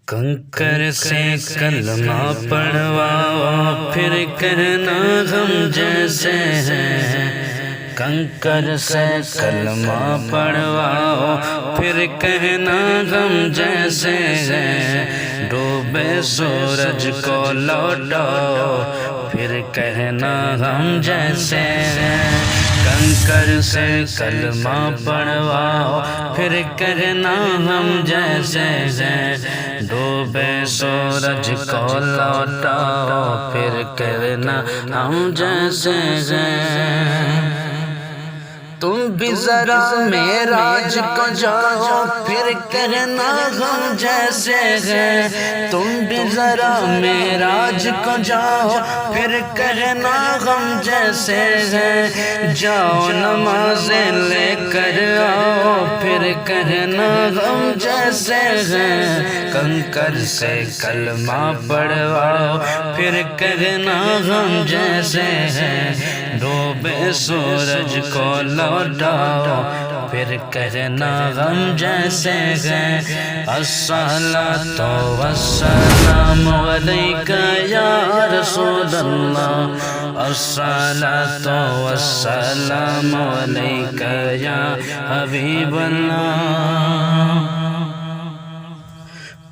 کنکر سے کلمہ پڑھواؤ پھر کہنا ہم جیسے ہیں۔ کنکر سے کلمہ پڑھواؤ پھر کہنا ہم جیسے ہیں۔ ڈوبے سورج کو لوٹاؤ پھر کہنا ہم جیسے ہیں۔ کنکر سے کلمہ پڑھواؤ پھر کہنا ہم جیسے ہیں۔ ڈوبے سورج کو لوٹاؤ پھر کہنا ہم جیسے ہیں۔ تم بھی ذرا معراج کو جاؤ پھر کہنا ہم جیسے ہیں۔ تم بھی ذرا معراج کو جاؤ پھر کہنا ہم جیسے ہیں۔ جاؤ نمازیں لے کر آؤ پھر کہنا ہم جیسے ہیں۔ کنکر سے کلمہ پڑھواؤ پھر کہنا ہم جیسے ہیں۔ ڈوبے سورج کو لوٹاؤ پھر کہنا ہم جیسے ہیں۔ الصلاۃ والسلام علیک یا رسول اللہ، الصلاۃ والسلام علیک یا حبیب اللہ۔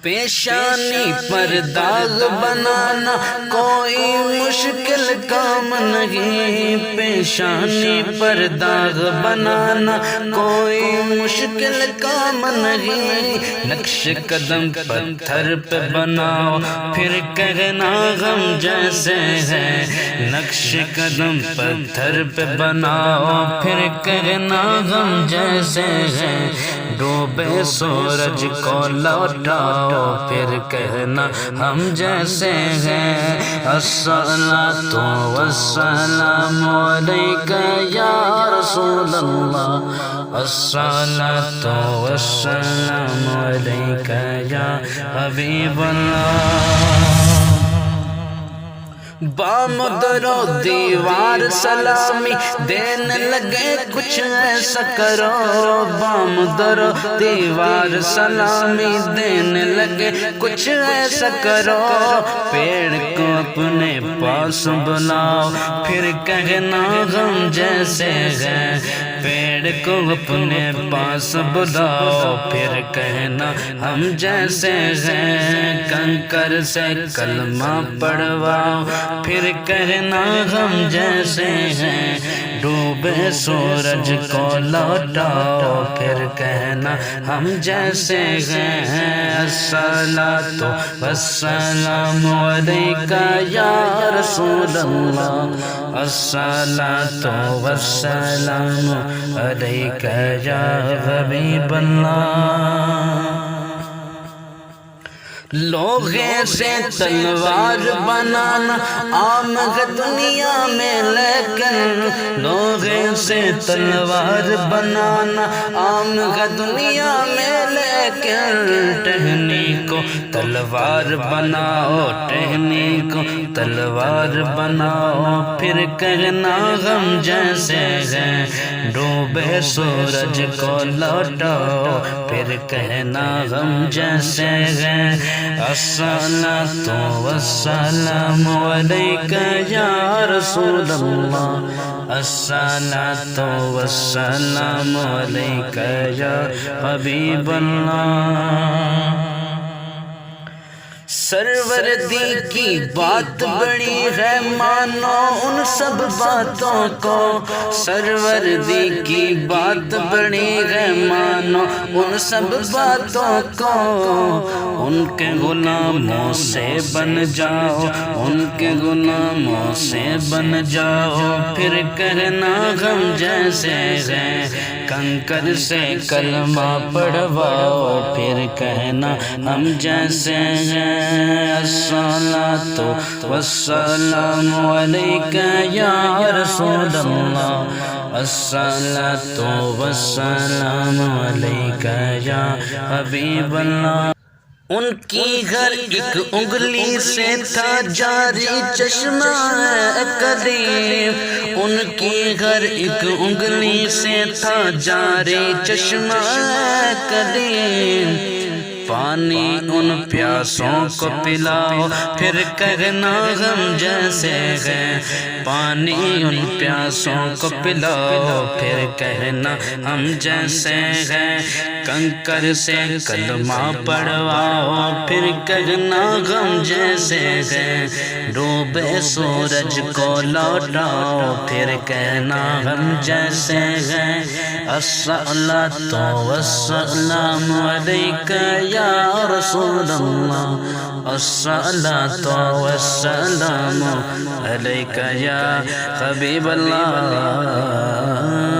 پیشانی پر داغ بنانا کوئی مشکل کام نہیں، پیشانی پر داغ بنانا کوئی مشکل کام نہیں۔ نقش قدم پتھر پہ بناؤ پھر کہنا ہم جیسے ہیں۔ نقش قدم پتھر پہ بناؤ پھر کہنا ہم جیسے ہیں۔ ڈوبے سورج کو لوٹاؤ پھر کہنا ہم جیسے ہیں۔ الصلاۃ والسلام علیک یا رسول اللہ، الصلاۃ والسلام علیک یا حبیب اللہ۔ بام درو دیوار سلامی دینے لگے کچھ ایسا کرو، بام درو دیوار سلامی دینے لگے کچھ ایسا کرو۔ پیڑ کو اپنے پاس بلاؤ پھر کہنا ہم جیسے ہیں۔ پیڑ کو اپنے پاس بلاؤ پھر کہنا ہم جیسے ہیں۔ کنکر سے کلمہ پڑھواؤ پھر کہنا ہم جیسے ہیں۔ ڈوبے سورج کو لوٹاؤ پھر کہنا ہم جیسے ہیں۔ الصلاۃ والسلام علیک یا رسول اللہ، الصلاۃ والسلام علیک یا حبیب اللہ۔ لوہے سے تلوار بنانا عام ہے دنیا میں لیکن، لوہے سے تلوار بنانا عام ہے دنیا میں لیکن، ٹہنی کو تلوار بناؤ ٹہنی کو تلوار بناؤ پھر کہنا ہم جیسے ہیں۔ ڈوبے سورج کو لوٹاؤ پھر کہنا ہم جیسے ہیں۔ الصلاۃ والسلام علیک یا رسول اللہ، الصلاۃ والسلام علیک یا حبیب اللہ۔ سروردی کی بات بڑی ہے مانو ان سب باتوں کو، سروردی کی بات بڑی ہے مانو ان سب باتوں کو۔ ان کے غلاموں سے بن جاؤ ان کے غلاموں سے بن جاؤ پھر کہنا ہم جیسے ہیں۔ کنکر سے کلمہ پڑھواؤ پھر کہنا ہم جیسے ہیں۔ الصلاۃ والسلام علیک یا رسول اللہ، الصلاۃ والسلام علیک یا حبیب اللہ۔ ان کی ہر ایک انگلی سے تھا جاری چشمہ قدیم، ان کی ہر ایک انگلی سے تھا جاری چشمہ قدیم۔ پانی ان پیاسوں کو پلاؤ پھر کہنا غم جیسے ہے پانی ان پیاسوں کو پلاؤ پھر کہنا ہم جیسے ہیں کنکر سے کلمہ پڑھواؤ پھر کہنا غم جیسے ہے ڈوبے سورج کو لوٹاؤ پھر کہنا غم جیسے ہے الصلاۃ والسلام علیک یا رسول اللہ الصلاۃ والسلام علیک یا حبیب اللہ